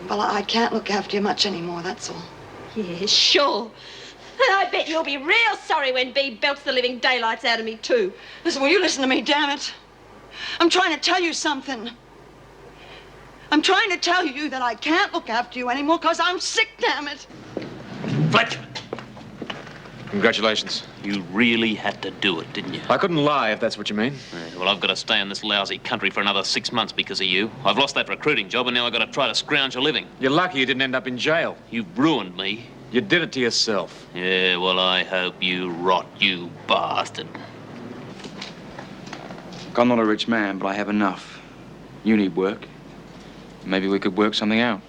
Well, I can't look after you much anymore, that's all. Yeah, sure. And I bet you'll be real sorry when Bea belts the living daylights out of me, too. Listen, will you listen to me, damn it? I'm trying to tell you something. I'm trying to tell you that I can't look after you anymore because I'm sick, damn it. Fletcher! Congratulations. You really had to do it, didn't you? I couldn't lie, if that's what you mean. Well, I've got to stay in this lousy country for another 6 months because of you. I've lost that recruiting job, and now I've got to try to scrounge a living. You're lucky you didn't end up in jail. You've ruined me. You did it to yourself. Yeah, well, I hope you rot, you bastard. I'm not a rich man, but I have enough. You need work. Maybe we could work something out.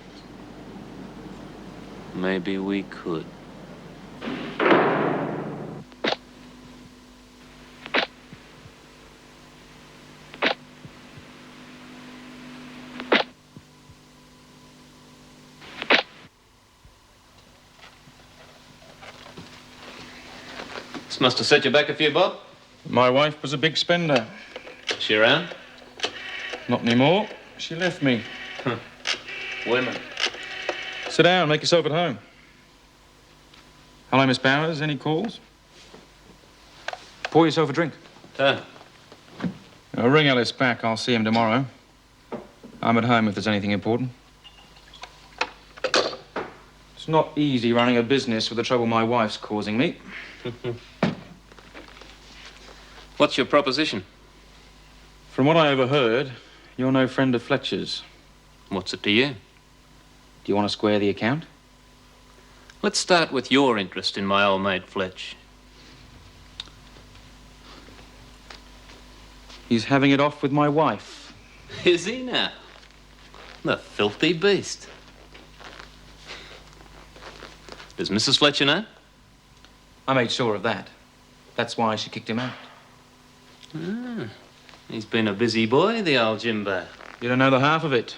Maybe we could. This must have set you back a few bob. My wife was a big spender. Is she around? Not anymore. She left me. Women. Sit down, make yourself at home. Hello, Miss Bowers. Any calls? Pour yourself a drink. I'll ring Ellis back. I'll see him tomorrow. I'm at home if there's anything important. It's not easy running a business with the trouble my wife's causing me. What's your proposition? From what I overheard, you're no friend of Fletcher's. What's it to you? Do you want to square the account? Let's start with your interest in my old mate Fletch. He's having it off with my wife. Is he now? The filthy beast. Does Mrs. Fletcher know? I made sure of that. That's why she kicked him out. He's been a busy boy, the old Jimbo. You don't know the half of it.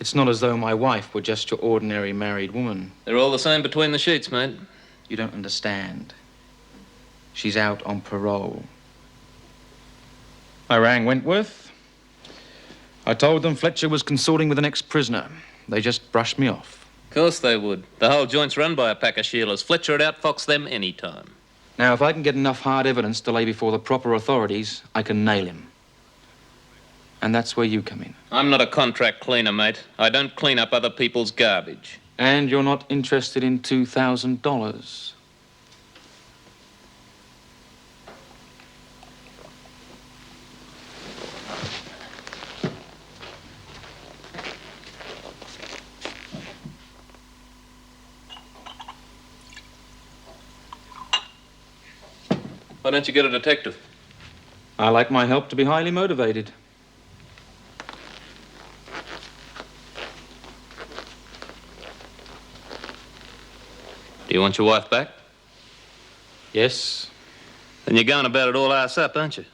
It's not as though my wife were just your ordinary married woman. They're all the same between the sheets, mate. You don't understand. She's out on parole. I rang Wentworth. I told them Fletcher was consorting with an ex-prisoner. They just brushed me off. Of course they would. The whole joint's run by a pack of Sheilas. Fletcher would outfox them any time. Now, if I can get enough hard evidence to lay before the proper authorities, I can nail him. And that's where you come in. I'm not a contract cleaner, mate. I don't clean up other people's garbage. And you're not interested in $2,000. Why don't you get a detective? I like my help to be highly motivated. Do you want your wife back? Yes. Then you're going about it all ass up, aren't you?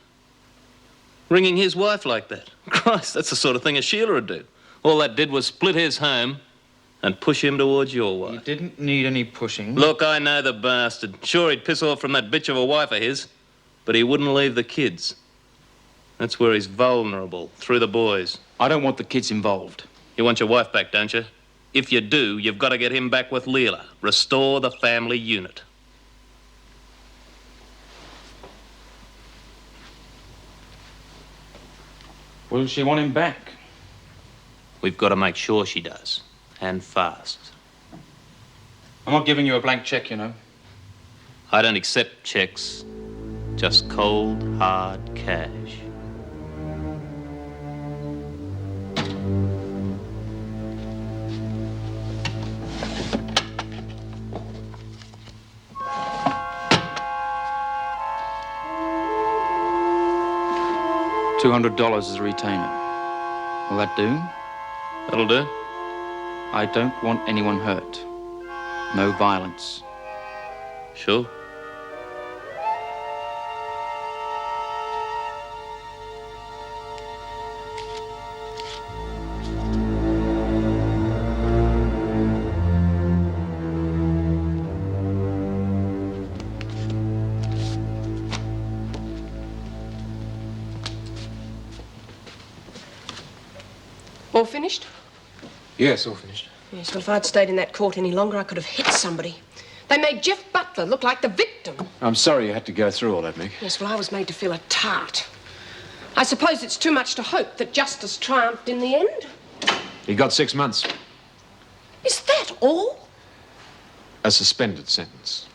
Ringing his wife like that. Christ, that's the sort of thing a Sheila would do. All that did was split his home and push him towards your wife. He didn't need any pushing. Look, I know the bastard. Sure, he'd piss off from that bitch of a wife of his, but he wouldn't leave the kids. That's where he's vulnerable, through the boys. I don't want the kids involved. You want your wife back, don't you? If you do, you've got to get him back with Leela. Restore the family unit. Will she want him back? We've got to make sure she does. And fast. I'm not giving you a blank check, you know. I don't accept checks. Just cold, hard cash. $200 as a retainer. Will that do? That'll do. I don't want anyone hurt. No violence. Sure. All finished? Yes, all finished. Yes, well, if I'd stayed in that court any longer, I could have hit somebody. They made Jeff Butler look like the victim. I'm sorry you had to go through all that, Meg. Yes, well, I was made to feel a tart. I suppose it's too much to hope that justice triumphed in the end. He got 6 months. Is that all? A suspended sentence.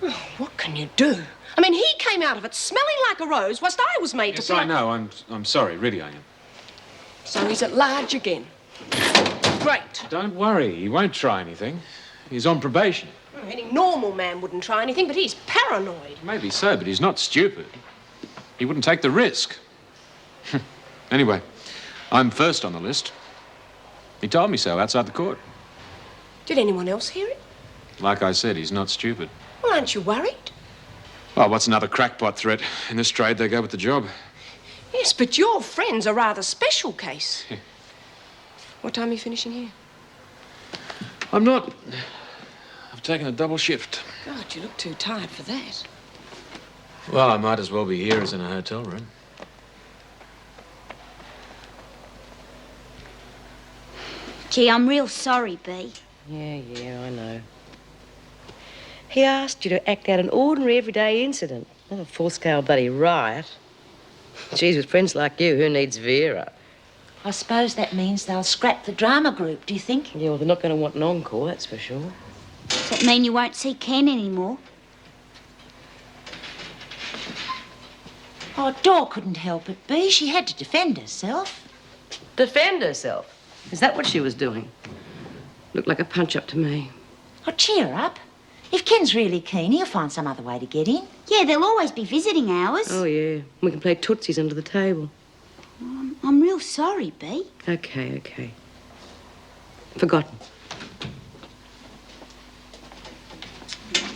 Oh, what can you do? I mean, he came out of it smelling like a rose, whilst I was made to Yes, feel I know. I'm sorry. Really, I am. So he's at large again. Great. Don't worry. He won't try anything. He's on probation. Well, any normal man wouldn't try anything, but he's paranoid. Maybe so, but he's not stupid. He wouldn't take the risk. Anyway, I'm first on the list. He told me so outside the court. Did anyone else hear it? Like I said, he's not stupid. Well, aren't you worried? Well, what's another crackpot threat? In this trade, they go with the job. Yes, but your friend's a rather special case. What time are you finishing here? I'm not. I've taken a double shift. God, you look too tired for that. Well, I might as well be here as in a hotel room. Gee, I'm real sorry, Bea. Yeah, I know. He asked you to act out an ordinary, everyday incident, not a full-scale bloody riot. Geez, with friends like you, who needs Vera? I suppose that means they'll scrap the drama group, do you think? Yeah, well, they're not going to want an encore, that's for sure. Does that mean you won't see Ken anymore? Oh, Dor couldn't help it, Bea. She had to defend herself. Defend herself? Is that what she was doing? Looked like a punch-up to me. Oh, cheer up. If Ken's really keen, he'll find some other way to get in. Yeah, there'll always be visiting hours. Oh, yeah. We can play tootsies under the table. I'm real sorry, Bea. Okay. Forgotten.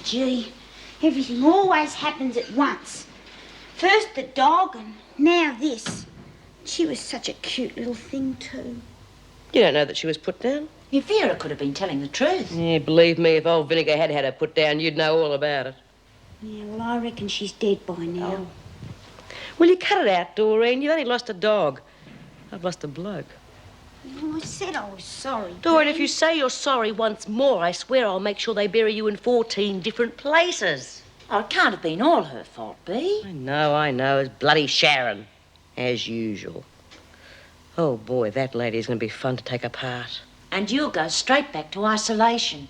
Gee, everything always happens at once. First the dog and now this. She was such a cute little thing, too. You don't know that she was put down? If Vera could have been telling the truth. Yeah, believe me, if old Vinegar had had her put down, you'd know all about it. Yeah, well, I reckon she's dead by now. Will you cut it out, Doreen? You've only lost a dog. I've lost a bloke. Oh, I said I was sorry. Doreen, Bea. if you say you're sorry once more, I swear I'll make sure they bury you in 14 different places. Oh, it can't have been all her fault, Bea. I know. It's bloody Sharon. As usual. Oh, boy, that lady's going to be fun to take apart. And you'll go straight back to isolation.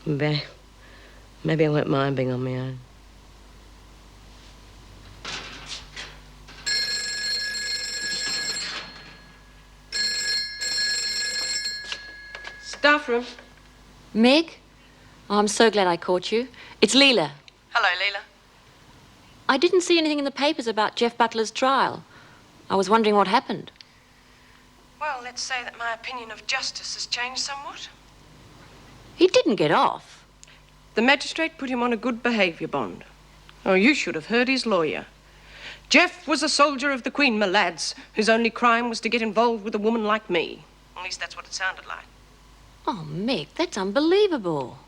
Maybe I won't mind being on my own. Staff room. Meg? Oh, I'm so glad I caught you. It's Leela. Hello, Leela. I didn't see anything in the papers about Jeff Butler's trial. I was wondering what happened. Well, let's say that my opinion of justice has changed somewhat. He didn't get off. The magistrate put him on a good behaviour bond. Oh, you should have heard his lawyer. Jeff was a soldier of the Queen, my lads, whose only crime was to get involved with a woman like me. At least that's what it sounded like. Oh, Meg, that's unbelievable.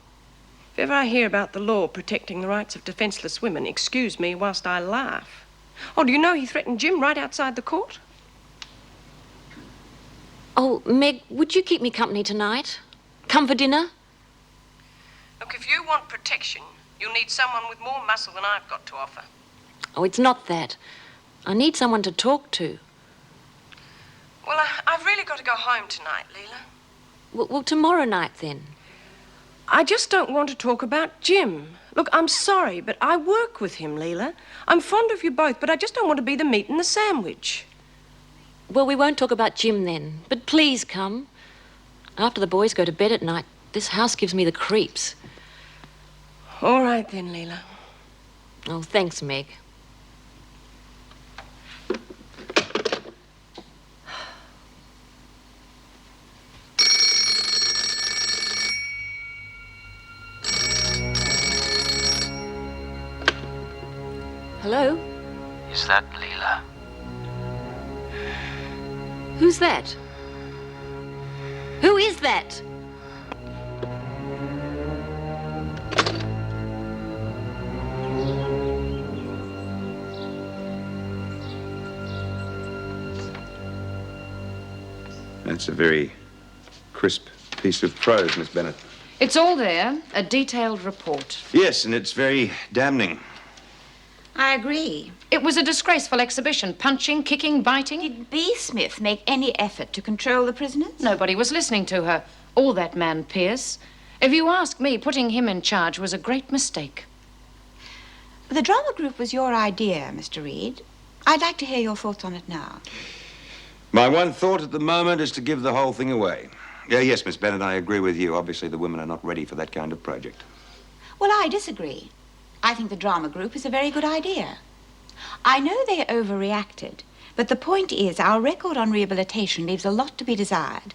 If ever I hear about the law protecting the rights of defenceless women, excuse me whilst I laugh. Oh, do you know he threatened Jim right outside the court? Oh, Meg, would you keep me company tonight? Come for dinner? Look, if you want protection, you'll need someone with more muscle than I've got to offer. Oh, it's not that. I need someone to talk to. Well, I've really got to go home tonight, Leela. Well, tomorrow night, then. I just don't want to talk about Jim. Look, I'm sorry, but I work with him, Leela. I'm fond of you both, but I just don't want to be the meat in the sandwich. Well, we won't talk about Jim then. But please come. After the boys go to bed at night, this house gives me the creeps. All right then, Leela. Oh, thanks, Meg. Hello? Is that Leela? Who's that? Who is that? That's a very crisp piece of prose, Miss Bennett. It's all there, a detailed report. Yes, and it's very damning. I agree. It was a disgraceful exhibition. Punching, kicking, biting. Did B. Smith make any effort to control the prisoners? Nobody was listening to her. Or that man, Pierce. If you ask me, putting him in charge was a great mistake. The drama group was your idea, Mr. Reed. I'd like to hear your thoughts on it now. My one thought at the moment is to give the whole thing away. Yes, Miss Bennett, I agree with you. Obviously, the women are not ready for that kind of project. Well, I disagree. I think the drama group is a very good idea. I know they overreacted, but the point is our record on rehabilitation leaves a lot to be desired.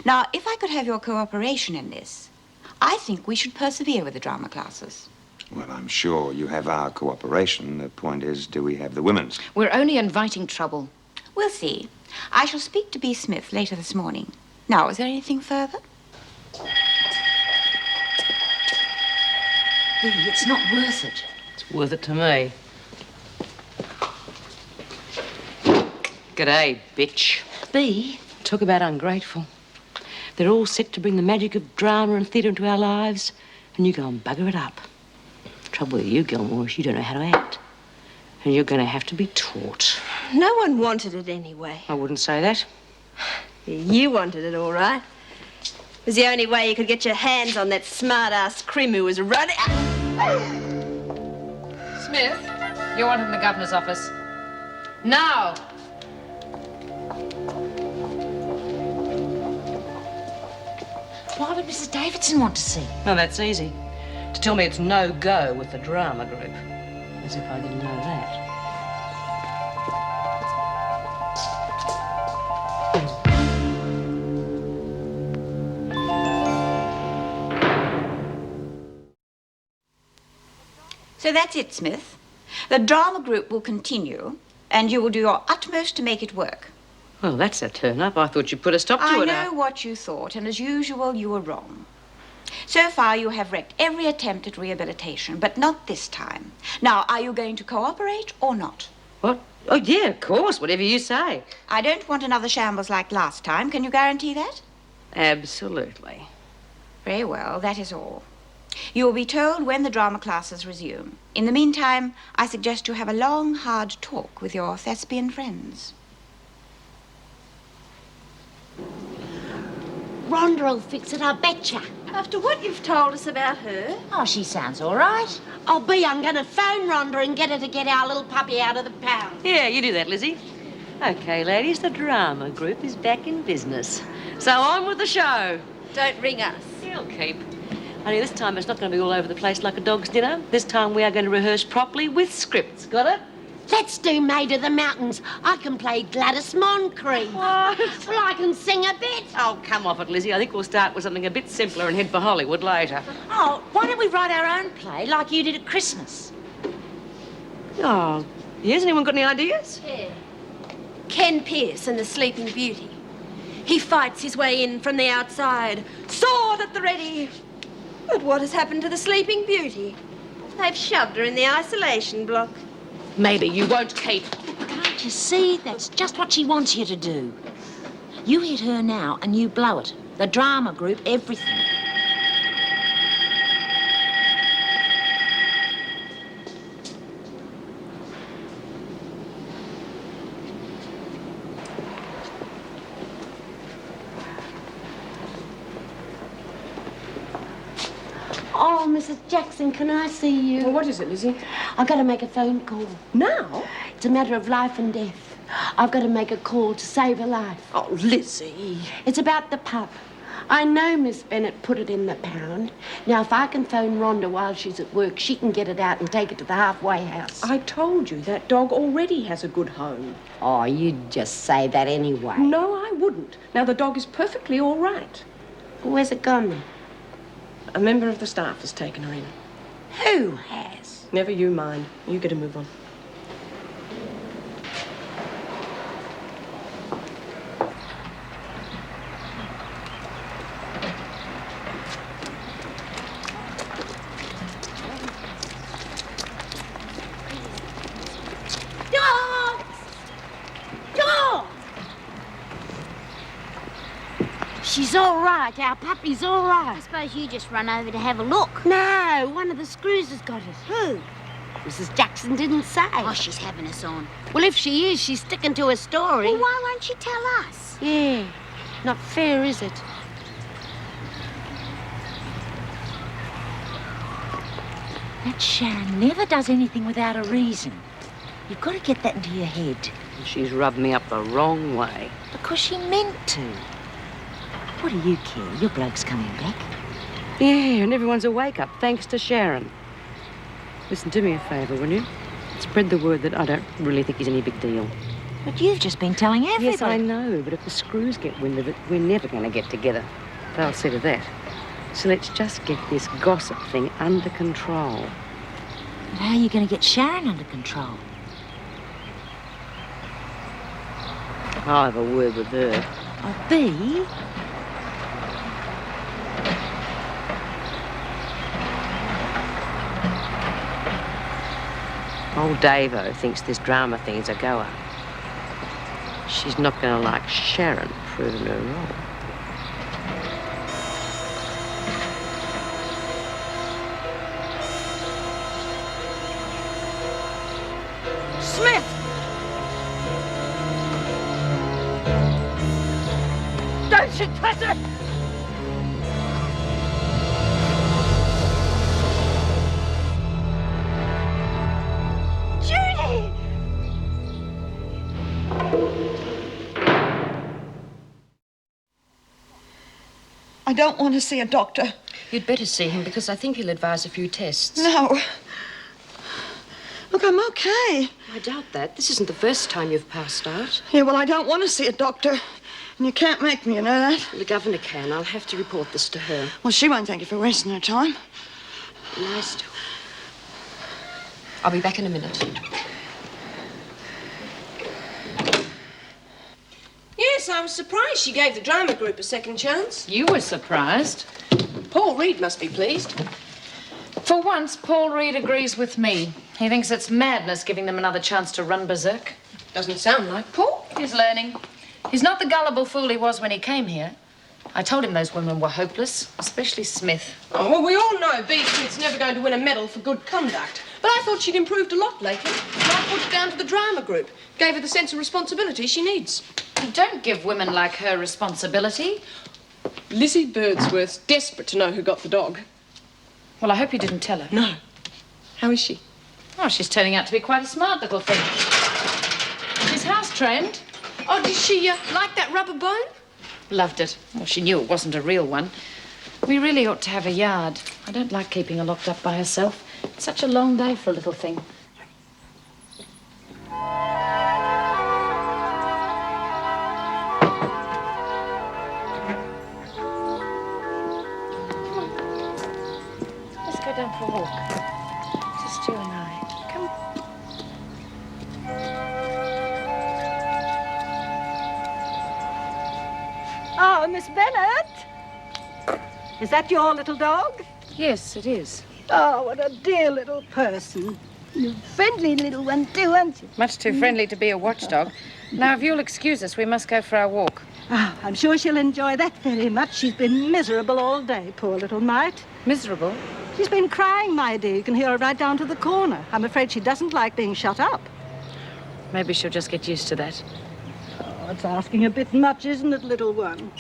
Now, if I could have your cooperation in this, I think we should persevere with the drama classes. Well, I'm sure you have our cooperation. The point is, do we have the women's? We're only inviting trouble. We'll see. I shall speak to B. Smith later this morning. Now, is there anything further? B, it's not worth it. It's worth it to me. G'day, bitch. B, talk about ungrateful. They're all set to bring the magic of drama and theatre into our lives, and you go and bugger it up. Trouble with you, Gilmore, is you don't know how to act. And you're going to have to be taught. No one wanted it anyway. I wouldn't say that. You wanted it, all right. It was the only way you could get your hands on that smart-ass crim who was running... Smith, you're wanted in the governor's office. Now! Why would Mrs. Davidson want to see? Well, that's easy. To tell me it's no go with the drama group. As if I didn't know that. So that's it, Smith. The drama group will continue, and you will do your utmost to make it work. Well, that's a turn-up. I thought you'd put a stop to I it. know what you thought, and as usual, you were wrong. So far, you have wrecked every attempt at rehabilitation, but not this time. Now, are you going to cooperate or not? What? Oh, yeah, of course, whatever you say. I don't want another shambles like last time. Can you guarantee that? Absolutely. Very well, that is all. You will be told when the drama classes resume. In the meantime, I suggest you have a long, hard talk with your thespian friends. Rhonda'll fix it, I betcha. After what you've told us about her... Oh, she sounds all right. Oh, B, I'm going to phone Rhonda and get her to get our little puppy out of the pound. Yeah, you do that, Lizzie. Okay, ladies, the drama group is back in business. So on with the show. Don't ring us. You'll keep. Only this time it's not going to be all over the place like a dog's dinner. This time we are going to rehearse properly with scripts. Got it? Let's do Maid of the Mountains. I can play Gladys Moncrief. What? Well, I can sing a bit. Oh, come off it, Lizzie. I think we'll start with something a bit simpler and head for Hollywood later. Oh, why don't we write our own play like you did at Christmas? Oh, has anyone got any ideas? Yeah. Ken Pierce and the Sleeping Beauty. He fights his way in from the outside, sword at the ready. But what has happened to the Sleeping Beauty? They've shoved her in the isolation block. Maybe you won't keep. Can't you see? That's just what she wants you to do. You hit her now and you blow it. The drama group, everything. Oh, Mrs. Jackson, can I see you? Well, what is it, Lizzie? I've got to make a phone call. Now? It's a matter of life and death. I've got to make a call to save her life. Oh, Lizzie. It's about the pup. I know Miss Bennett put it in the pound. Now, if I can phone Rhonda while she's at work, she can get it out and take it to the halfway house. I told you that dog already has a good home. Oh, you'd just say that anyway. No, I wouldn't. Now, the dog is perfectly all right. Where's it gone then? A member of the staff has taken her in. Who has? Never you mind. You get a move on. Dogs! Dogs! She's all right. Our puppy's all right. I suppose you just run over to have a look. No, one of the screws has got it. Who? Mrs. Jackson didn't say. Oh, she's having us on. Well, if she is, she's sticking to her story. Well, why won't she tell us? Yeah, not fair, is it? That Sharon never does anything without a reason. You've got to get that into your head. She's rubbed me up the wrong way. Because she meant to. What do you care? Your bloke's coming back. Yeah, and everyone's a wake-up, thanks to Sharon. Listen, do me a favour, will you? Spread the word that I don't really think he's any big deal. But you've just been telling everybody. Yes, I know, but if the screws get wind of it, we're never going to get together. They'll see to that. So let's just get this gossip thing under control. But how are you going to get Sharon under control? I'll have a word with her. Oh, Bea? Old Davo thinks this drama thing is a goer. She's not going to like Sharon proving her wrong. Smith! Don't you touch her! Judy! I don't want to see a doctor. You'd better see him because I think he'll advise a few tests. No. Look, I'm okay. I doubt that. This isn't the first time you've passed out. Yeah, well, I don't want to see a doctor. And you can't make me, you know that? The governor can. I'll have to report this to her. Well, she won't thank you for wasting her time. Nice to. I'll be back in a minute. Yes, I was surprised she gave the drama group a second chance. You were surprised. Paul Reed must be pleased. For once, Paul Reed agrees with me. He thinks it's madness giving them another chance to run berserk. Doesn't sound like Paul. He's learning. He's not the gullible fool he was when he came here. I told him those women were hopeless, especially Smith. Oh, well, we all know Bea Smith's never going to win a medal for good conduct. But I thought she'd improved a lot lately. And I put it down to the drama group. Gave her the sense of responsibility she needs. You don't give women like her responsibility. Lizzie Birdsworth's desperate to know who got the dog. Well, I hope you didn't tell her. No. How is she? Oh, she's turning out to be quite a smart little thing. She's house-trained. Oh, did she like that rubber bone? Loved it. Well, she knew it wasn't a real one. We really ought to have a yard. I don't like keeping her locked up by herself. It's such a long day for a little thing. Let's go down for a walk. Just you and I. Come. Oh, Miss Bennett. Is that your little dog? Yes, it is. Oh, what a dear little person. You friendly little one too, aren't you? Much too friendly to be a watchdog. Now, if you'll excuse us, we must go for our walk. Oh, I'm sure she'll enjoy that very much. She's been miserable all day, poor little mite. Miserable? She's been crying, my dear. You can hear her right down to the corner. I'm afraid she doesn't like being shut up. Maybe she'll just get used to that. Oh, it's asking a bit much, isn't it, little one?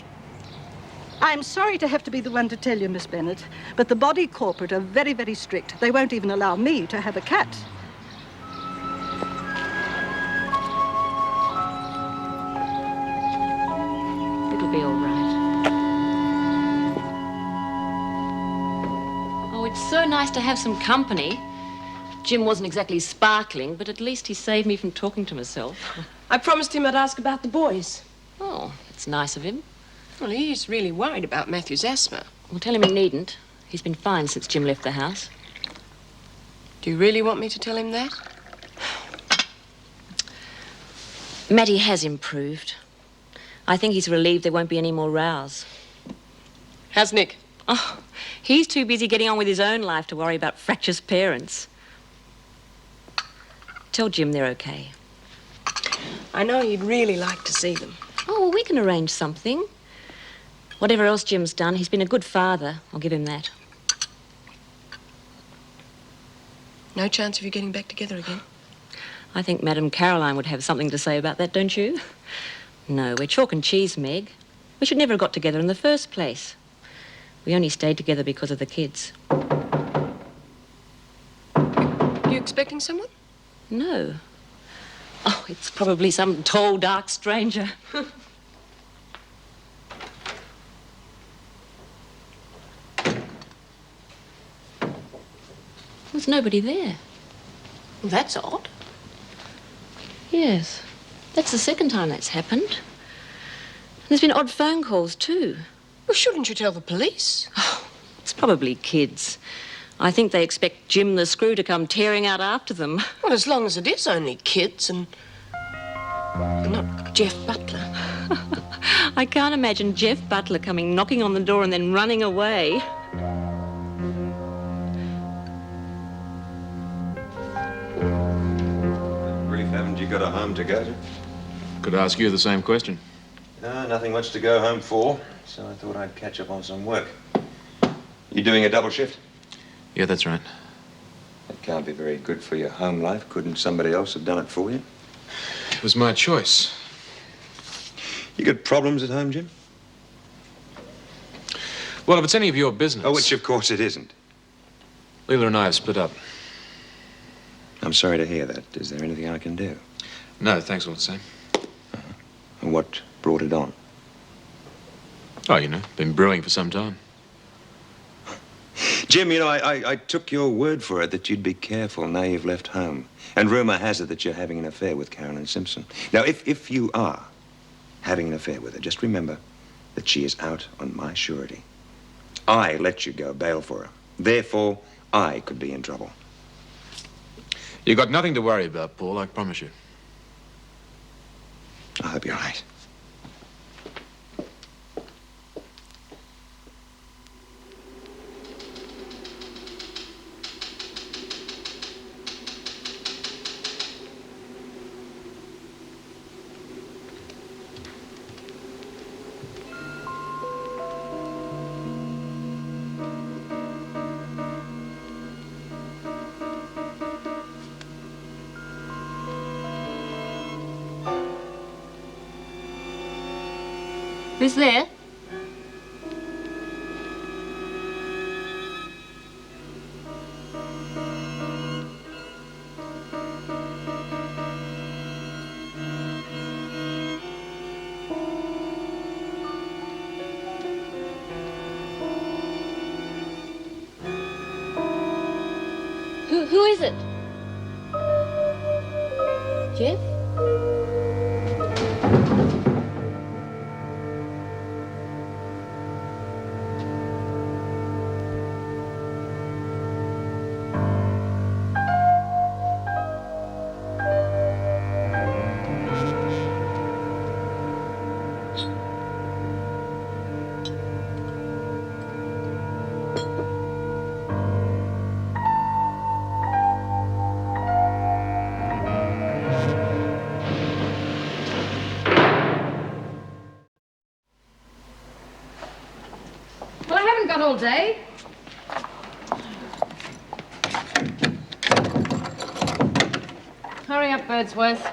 I'm sorry to have to be the one to tell you, Miss Bennett, but the body corporate are very, very strict. They won't even allow me to have a cat. It'll be all right. Oh, it's so nice to have some company. Jim wasn't exactly sparkling, but at least he saved me from talking to myself. I promised him I'd ask about the boys. Oh, that's nice of him. Well, he's really worried about Matthew's asthma. Well, tell him he needn't. He's been fine since Jim left the house. Do you really want me to tell him that? Matty has improved. I think he's relieved there won't be any more rows. How's Nick? Oh, he's too busy getting on with his own life to worry about fractious parents. Tell Jim they're okay. I know he'd really like to see them. Oh, well, we can arrange something. Whatever else Jim's done, he's been a good father. I'll give him that. No chance of you getting back together again? I think Madame Caroline would have something to say about that, don't you? No, we're chalk and cheese, Meg. We should never have got together in the first place. We only stayed together because of the kids. You expecting someone? No. Oh, it's probably some tall, dark stranger. There's nobody there. Well, that's odd. Yes. That's the second time that's happened. There's been odd phone calls, too. Well, shouldn't you tell the police? Oh, it's probably kids. I think they expect Jim the Screw to come tearing out after them. Well, as long as it is only kids and not Jeff Butler. I can't imagine Jeff Butler coming knocking on the door and then running away. Grief, haven't you got a home to go to? Could ask you the same question. No, nothing much to go home for, so I thought I'd catch up on some work. You doing a double shift? Yeah, that's right. That can't be very good for your home life. Couldn't somebody else have done it for you? It was my choice. You got problems at home, Jim? Well, if it's any of your business... Oh, which of course it isn't. Leela and I have split up. I'm sorry to hear that. Is there anything I can do? No, thanks all the same. And what brought it on? Oh, you know, been brewing for some time. Jim, you know, I took your word for it that you'd be careful now you've left home. And rumor has it that you're having an affair with Carolyn Simpson. Now, if you are having an affair with her, just remember that she is out on my surety. I let you go bail for her. Therefore, I could be in trouble. You got nothing to worry about, Paul, I promise you. I hope you're right. Who's there? Who is it? Jeff? Well, I haven't got all day. Hurry up, Birdsworth.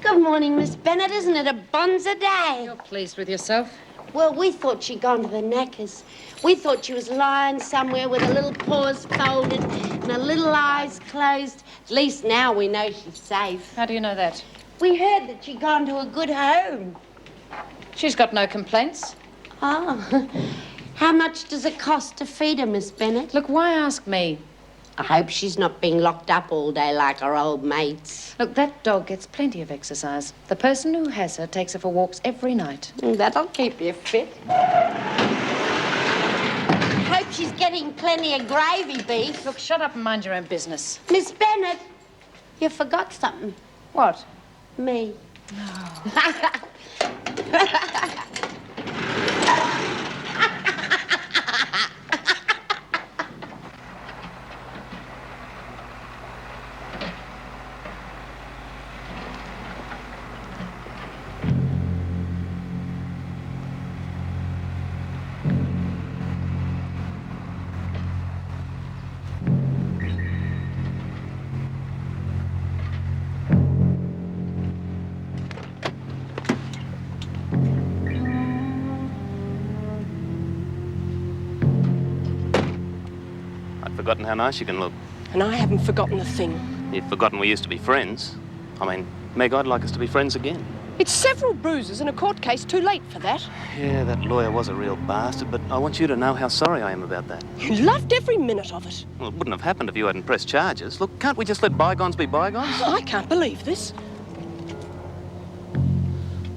Good morning, Miss Bennett. Isn't it a bonza day? You're pleased with yourself? Well, we thought she'd gone to the knackers. We thought she was lying somewhere with her little paws folded and her little eyes closed. At least now we know she's safe. How do you know that? We heard that she'd gone to a good home. She's got no complaints. Oh. How much does it cost to feed her, Miss Bennett? Look, why ask me? I hope she's not being locked up all day like her old mates. Look, that dog gets plenty of exercise. The person who has her takes her for walks every night. That'll keep you fit. Hope she's getting plenty of gravy, Beef. Look, shut up and mind your own business. Miss Bennett, you forgot something. What? Me. forgotten how nice you can look. And I haven't forgotten a thing. You've forgotten we used to be friends. I mean, Meg, I'd like us to be friends again. It's several bruises and a court case too late for that. Yeah, that lawyer was a real bastard, but I want you to know how sorry I am about that. You loved every minute of it. Well, it wouldn't have happened if you hadn't pressed charges. Look, can't we just let bygones be bygones? I can't believe this.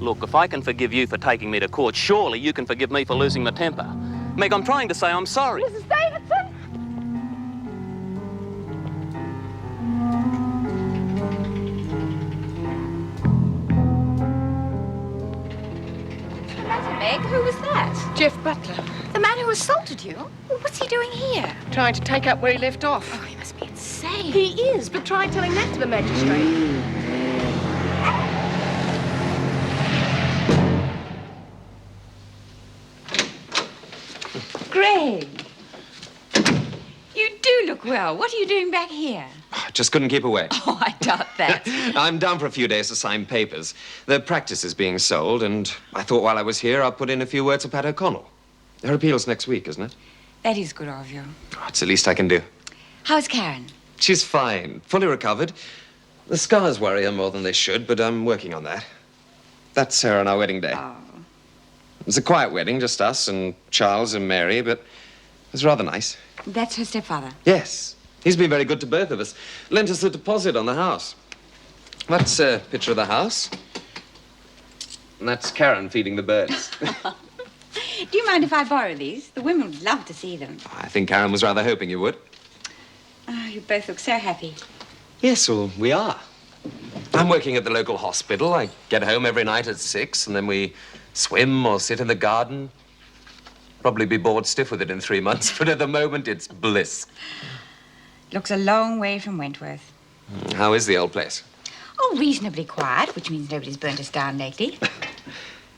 Look, if I can forgive you for taking me to court, surely you can forgive me for losing my temper. Meg, I'm trying to say I'm sorry. Mrs. Davidson! Meg, who was that? Jeff Butler. The man who assaulted you? Well, what's he doing here? Trying to take up where he left off. Oh, he must be insane. He is, but try telling that to the magistrate. Greg! You do look well. What are you doing back here? Just couldn't keep away. Oh, I doubt that. I'm down for a few days to sign papers. The practice is being sold, and I thought while I was here, I'd put in a few words with Pat O'Connell. Her appeal's next week, isn't it? That is good of you. Oh, it's the least I can do. How's Karen? She's fine, fully recovered. The scars worry her more than they should, but I'm working on that. That's her on our wedding day. Oh. It was a quiet wedding, just us and Charles and Mary, but it was rather nice. That's her stepfather. Yes. He's been very good to both of us. Lent us a deposit on the house. That's a picture of the house. And that's Karen feeding the birds. Do you mind if I borrow these? The women would love to see them. I think Karen was rather hoping you would. Oh, you both look so happy. Yes, well, we are. I'm working at the local hospital. I get home every night at 6, and then we swim or sit in the garden. Probably be bored stiff with it in 3 months, but at the moment it's bliss. Looks a long way from Wentworth. How is the old place? Oh, reasonably quiet, which means nobody's burnt us down lately.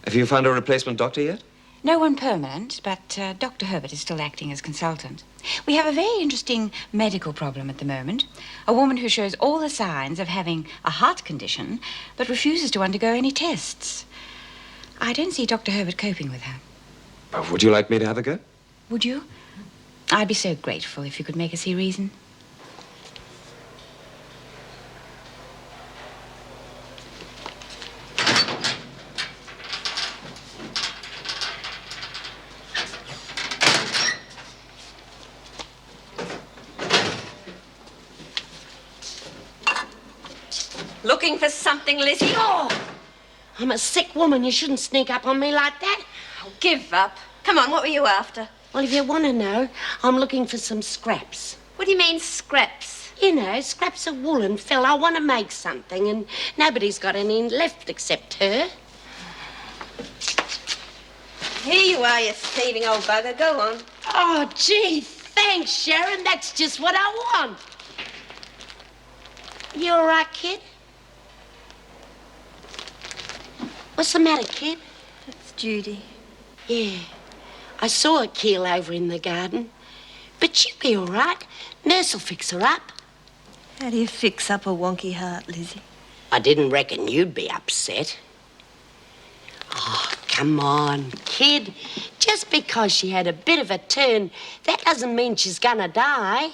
Have you found a replacement doctor yet? No one permanent, but Dr. Herbert is still acting as consultant. We have a very interesting medical problem at the moment. A woman who shows all the signs of having a heart condition, but refuses to undergo any tests. I don't see Dr. Herbert coping with her. Would you like me to have a go? Would you? I'd be so grateful if you could make her see reason. Looking for something, Lizzie? Oh! I'm a sick woman. You shouldn't sneak up on me like that. Oh, give up. Come on, what were you after? Well, if you want to know, I'm looking for some scraps. What do you mean, scraps? You know, scraps of wool and felt. I want to make something, and nobody's got any left except her. Here you are, you thieving old bugger. Go on. Oh, gee, thanks, Sharon. That's just what I want. You all right, kid? What's the matter, kid? It's Judy. Yeah, I saw her keel over in the garden. But she'll be all right. Nurse will fix her up. How do you fix up a wonky heart, Lizzie? I didn't reckon you'd be upset. Oh, come on, kid. Just because she had a bit of a turn, that doesn't mean she's gonna die.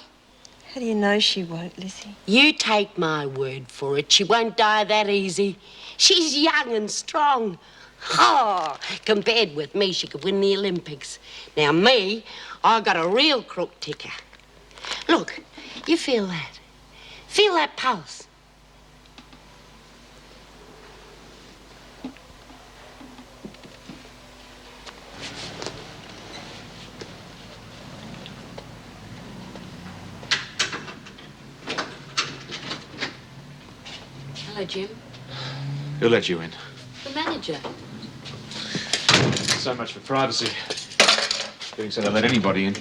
How do you know she won't, Lizzie? You take my word for it. She won't die that easy. She's young and strong. Oh, compared with me, she could win the Olympics. Now, me, I got a real crook ticker. Look, you feel that? Feel that pulse? Hello, Jim. Who let you in? The manager. So much for privacy. Getting so they let anybody in.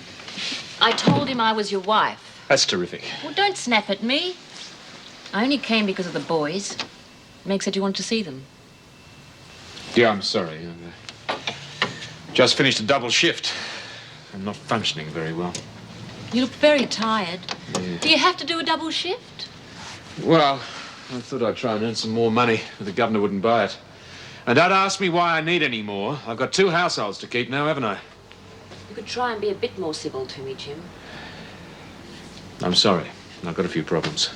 I told him I was your wife. That's terrific. Well, don't snap at me. I only came because of the boys. Meg said you wanted to see them. Yeah, I'm sorry. Just finished a double shift. I'm not functioning very well. You look very tired. Yeah. Do you have to do a double shift? Well, I thought I'd try and earn some more money, but the governor wouldn't buy it. And don't ask me why I need any more. I've got 2 households to keep now, haven't I? You could try and be a bit more civil to me, Jim. I'm sorry. I've got a few problems.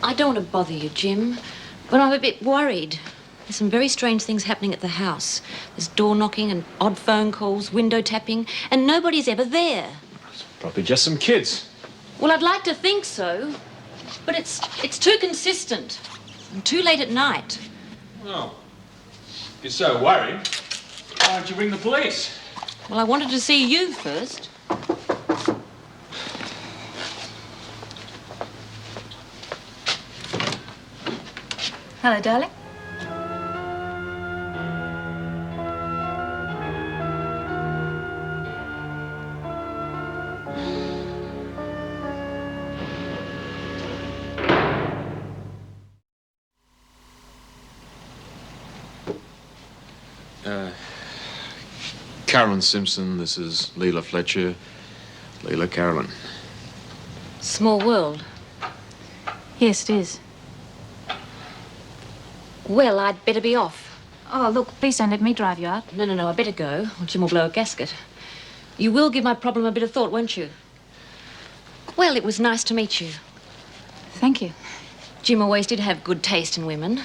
I don't want to bother you, Jim, but I'm a bit worried. There's some very strange things happening at the house. There's door knocking and odd phone calls, window tapping, and nobody's ever there. Probably just some kids. Well, I'd like to think so, but it's too consistent and too late at night. Well, if you're so worried, why don't you ring the police? Well, I wanted to see you first. Hello, darling. Carolyn Simpson, this is Leela Fletcher. Leela Carolyn. Small world. Yes, it is. Well, I'd better be off. Oh, look, please don't let me drive you out. No, I'd better go, or Jim will blow a gasket. You will give my problem a bit of thought, won't you? Well, it was nice to meet you. Thank you. Jim always did have good taste in women.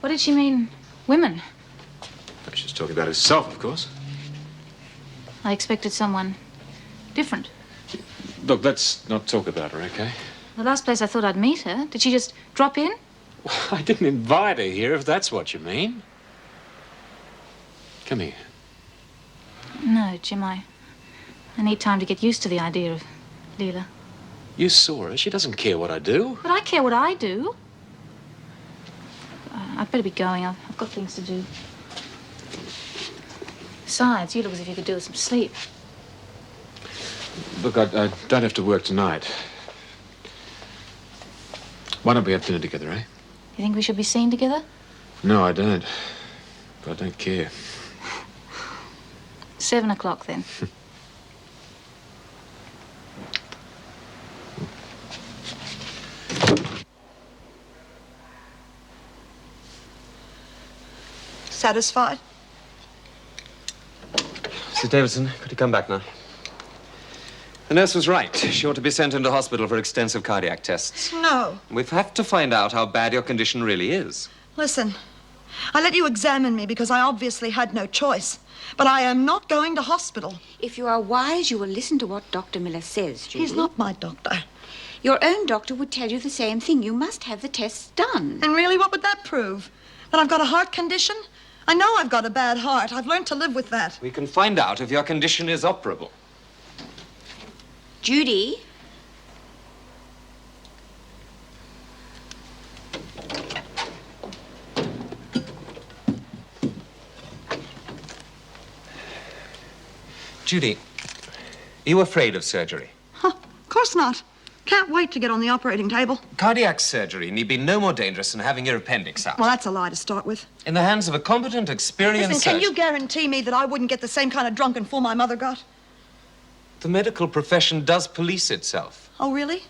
What did she mean, women? She's talking about herself, of course. I expected someone different. Look, let's not talk about her, okay? The last place I thought I'd meet her, did she just drop in? I didn't invite her here, if that's what you mean. Come here. No, Jim, I need time to get used to the idea of Leela. You saw her. She doesn't care what I do. But I care what I do. I'd better be going. I've got things to do. Besides, you look as if you could do with some sleep. Look, I don't have to work tonight. Why don't we have dinner together, eh? You think we should be seen together? No, I don't. But I don't care. 7 o'clock, then. Satisfied? Mrs. Davidson, could you come back now? The nurse was right. She ought to be sent into hospital for extensive cardiac tests. No. We have to find out how bad your condition really is. Listen, I let you examine me because I obviously had no choice. But I am not going to hospital. If you are wise, you will listen to what Dr. Miller says, Judy. He's not my doctor. Your own doctor would tell you the same thing. You must have the tests done. And really, what would that prove? That I've got a heart condition? I know I've got a bad heart. I've learned to live with that. We can find out if your condition is operable. Judy? Judy, are you afraid of surgery? Huh, of course not. Can't wait to get on the operating table. Cardiac surgery need be no more dangerous than having your appendix out. Well, that's a lie to start with. In the hands of a competent, experienced Listen, can surgeon. you guarantee me that I wouldn't get the same kind of drunken fool my mother got? The medical profession does police itself. Oh, really?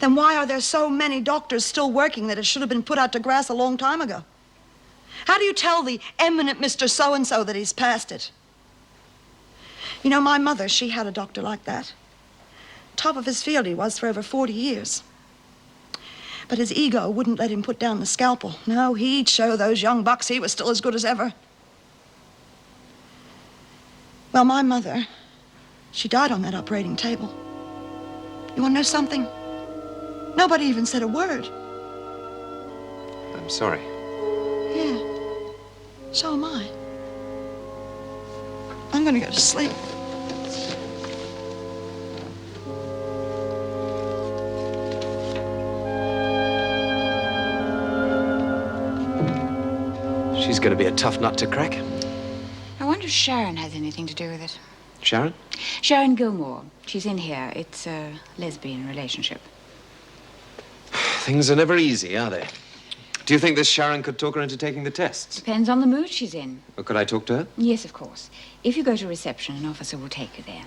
Then why are there so many doctors still working that it should have been put out to grass a long time ago? How do you tell the eminent Mr. So-and-so that he's past it? You know, my mother, she had a doctor like that. Top of his field he was for over 40 years. But his ego wouldn't let him put down the scalpel. No, he'd show those young bucks he was still as good as ever. Well, my mother, she died on that operating table. You want to know something? Nobody even said a word. I'm sorry. Yeah, so am I. I'm going to go to sleep. She's going to be a tough nut to crack. I wonder if Sharon has anything to do with it. Sharon? Sharon Gilmore. She's in here. It's a lesbian relationship. Things are never easy, are they? Do you think this Sharon could talk her into taking the tests? Depends on the mood she's in. Or could I talk to her? Yes, of course. If you go to reception, an officer will take you there.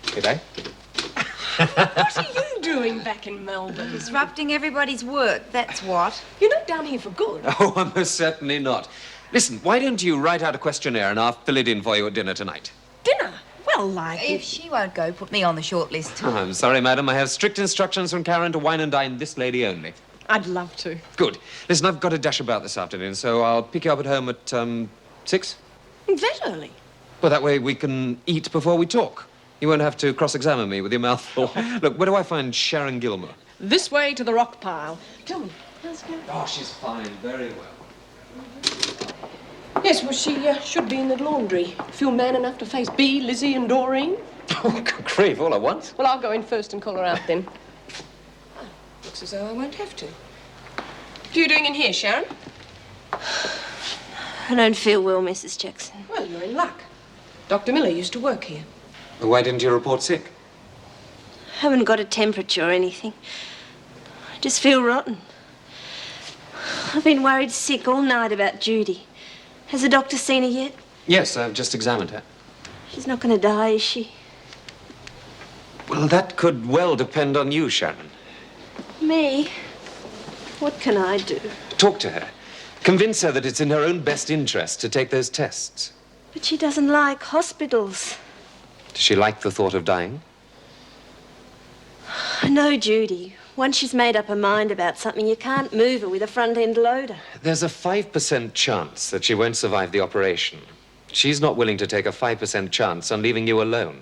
G'day. What are you doing back in Melbourne? Disrupting everybody's work, that's what. You're not down here for good. Oh, I'm most certainly not. Listen, why don't you write out a questionnaire and I'll fill it in for you at dinner tonight? Dinner? Well, like... If she won't go, put me on the short list. Oh, I'm sorry, madam. I have strict instructions from Karen to wine and dine this lady only. I'd love to. Good. Listen, I've got to dash about this afternoon, so I'll pick you up at home at, 6? That early? Well, that way we can eat before we talk. You won't have to cross-examine me with your mouth full. Look, where do I find Sharon Gilmore? This way to the rock pile. Tell me, how's it going? Oh, she's fine. Very well. Yes, well, she should be in the laundry. Feel man enough to face Bea, Lizzie and Doreen? Oh, good grief, all at once? Well, I'll go in first and call her out then. Oh, looks as though I won't have to. What are you doing in here, Sharon? I don't feel well, Mrs. Jackson. Well, you're in luck. Dr. Miller used to work here. Well, why didn't you report sick? Haven't got a temperature or anything. I just feel rotten. I've been worried sick all night about Judy. Has the doctor seen her yet? Yes, I've just examined her. She's not going to die, is she? Well, that could well depend on you, Sharon. Me? What can I do? Talk to her. Convince her that it's in her own best interest to take those tests. But she doesn't like hospitals. Does she like the thought of dying? I know Judy. Once she's made up her mind about something, you can't move her with a front-end loader. There's a 5% chance that she won't survive the operation. She's not willing to take a 5% chance on leaving you alone.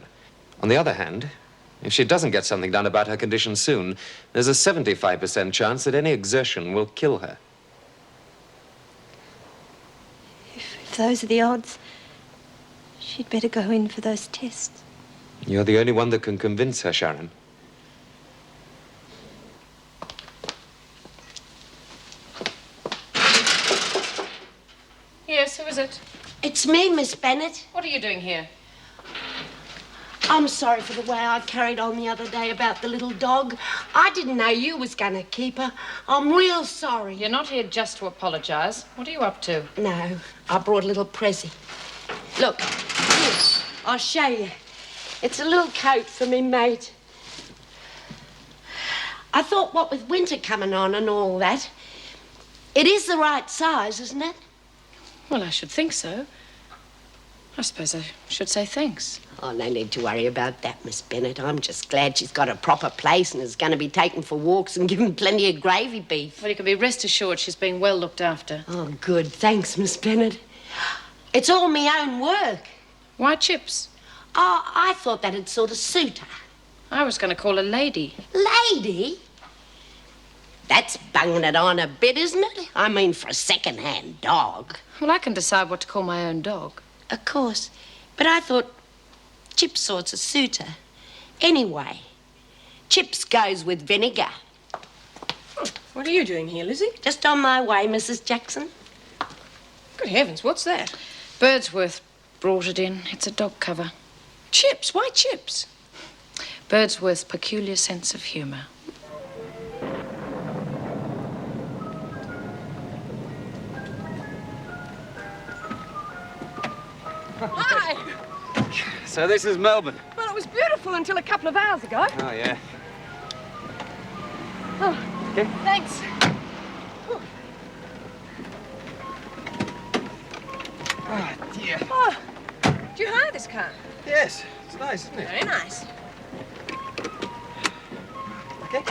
On the other hand, if she doesn't get something done about her condition soon, there's a 75% chance that any exertion will kill her. If those are the odds, she'd better go in for those tests. You're the only one that can convince her, Sharon. Yes, who is it? It's me, Miss Bennett. What are you doing here? I'm sorry for the way I carried on the other day about the little dog. I didn't know you was going to keep her. I'm real sorry. You're not here just to apologise. What are you up to? No, I brought a little pressie. Look, here, I'll show you. It's a little coat for me mate. I thought, what with winter coming on and all that, it is the right size, isn't it? Well, I should think so. I suppose I should say thanks. Oh, no need to worry about that, Miss Bennett. I'm just glad she's got a proper place and is going to be taken for walks and given plenty of gravy beef. Well, you can be rest assured she's being well looked after. Oh, good. Thanks, Miss Bennett. It's all my own work. Why chips? Oh, I thought that'd sort of suit her. I was going to call her Lady. Lady? That's bunging it on a bit, isn't it? I mean, for a second-hand dog. Well, I can decide what to call my own dog. Of course. But I thought Chips sorts of suit her. Anyway, Chips goes with vinegar. What are you doing here, Lizzie? Just on my way, Mrs. Jackson. Good heavens, what's that? Birdsworth brought it in. It's a dog cover. Chips? Why Chips? Birdsworth's peculiar sense of humour. Hi! So this is Melbourne? Well, it was beautiful until a couple of hours ago. Oh, yeah. Oh, okay. Thanks. Oh, dear. Oh, did you hire this car? Yes, it's nice, isn't it? Very nice. Okay.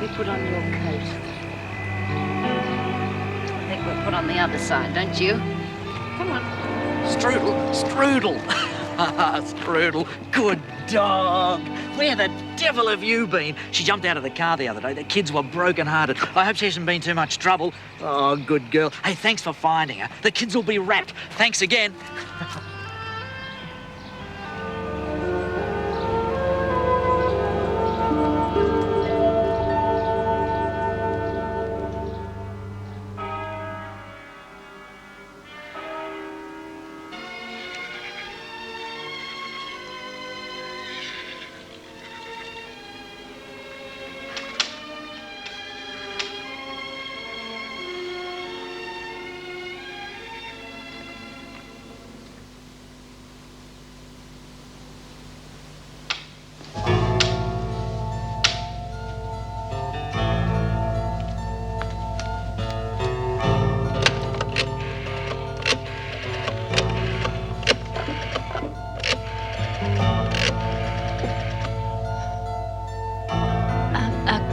you put on your coat? I think we'll put on the other side, don't you? Come on. Strudel, Strudel. Strudel, good dog. Where the devil have you been? She jumped out of the car the other day. The kids were broken-hearted. I hope she hasn't been too much trouble. Oh, good girl. Hey, thanks for finding her. The kids will be wrapped. Thanks again.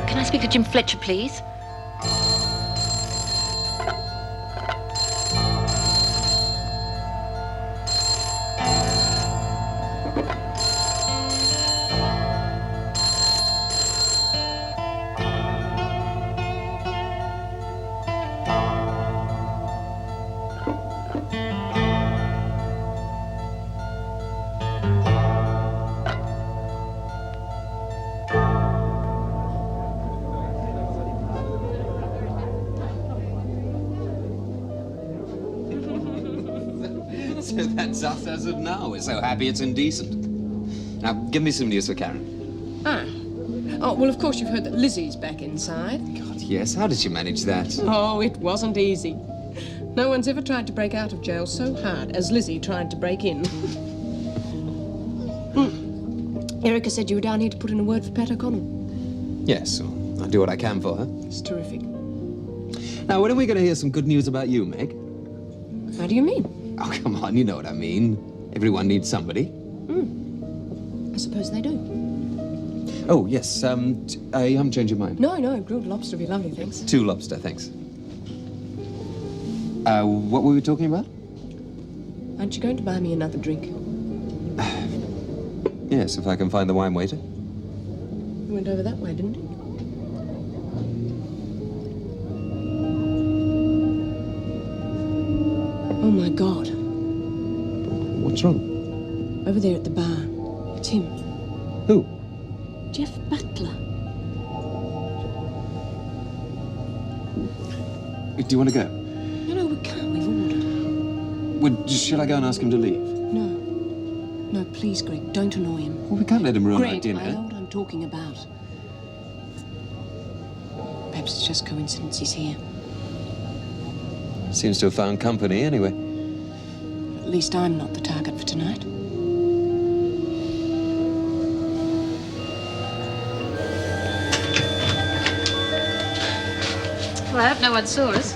Can I speak to Jim Fletcher, please? So that's us as of now. We're so happy it's indecent. Now, give me some news for Karen. Oh, well, of course you've heard that Lizzie's back inside. God, yes. How did she manage that? Oh, it wasn't easy. No one's ever tried to break out of jail so hard as Lizzie tried to break in. Erica said you were down here to put in a word for Pat O'Connell. Yes, well, I'll do what I can for her. It's terrific. Now, when are we going to hear some good news about you, Meg? How do you mean? Oh, come on, you know what I mean. Everyone needs somebody. I suppose they do. Oh, yes, I haven't changed your mind. No, grilled lobster would be lovely, thanks. 2 lobster, thanks. What were we talking about? Aren't you going to buy me another drink? Yes, if I can find the wine waiter. You went over that way, didn't you? Oh, my God. What's wrong? Over there at the bar. It's him. Who? Jeff Butler. Do you want to go? No, we can't. We've ordered. Well, shall I go and ask him to leave? No. No, please, Greg, don't annoy him. Well, we can't let him ruin our Greg, dinner. I know what I'm talking about. Perhaps it's just coincidence he's here. Seems to have found company, anyway. At least I'm not the target for tonight. Well, I hope no one saw us.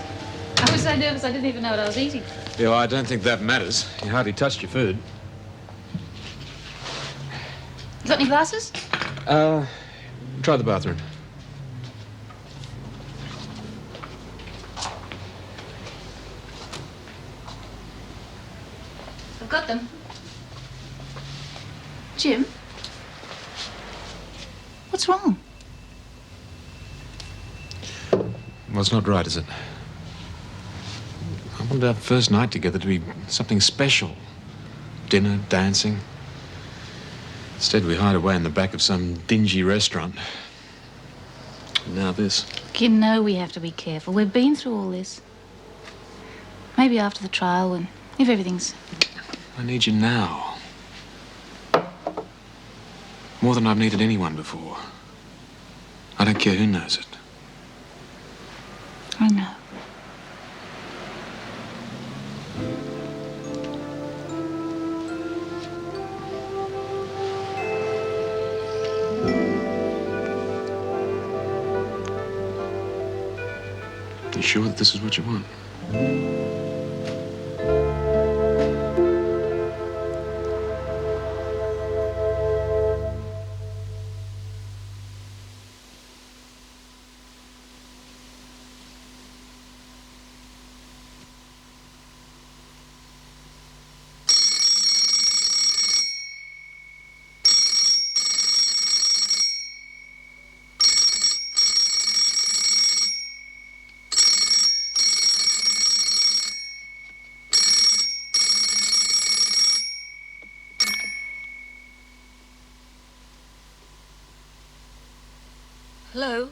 I was so nervous I didn't even know what I was eating. Yeah, well, I don't think that matters. You hardly touched your food. You got any glasses? Try the bathroom. I've got them. Jim? What's wrong? Well, it's not right, is it? I wanted our first night together to be something special. Dinner, dancing. Instead, we hide away in the back of some dingy restaurant. And now this. You know we have to be careful. We've been through all this. Maybe after the trial, if everything's... I need you now. More than I've needed anyone before. I don't care who knows it. I know. You sure that this is what you want? Hello?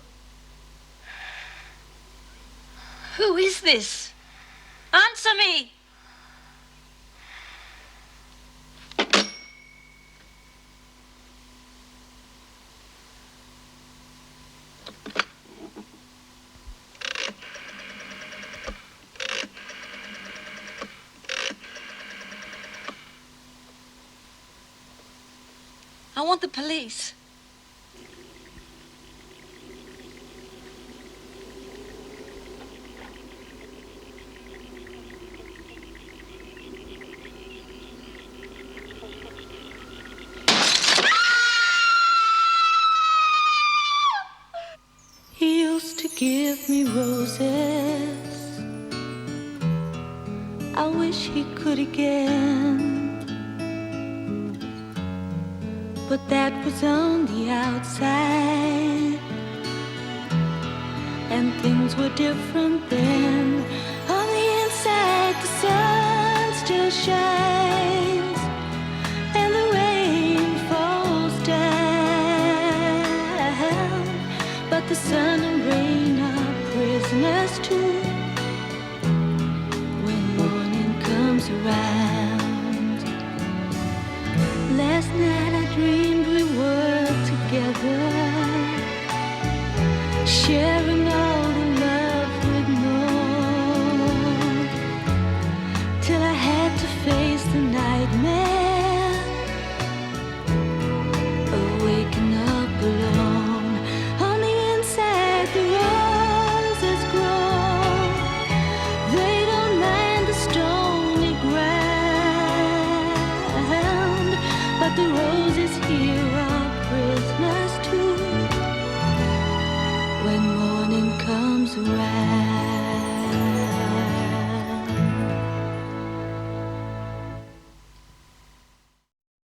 Who is this? Answer me! I want the police. He used to give me roses. I wish he could again. But that was on the outside, and things were different then. On the inside, the sun still shines, and the rain falls down. But the sun and rain are prisoners too when morning comes around. Last night I dreamed we were together, sharing all the love we'd known, till I had to face the nightmare of waking up alone. On the inside the roses grow, they don't mind the stony ground, but the roses here are prisoners too when morning comes around.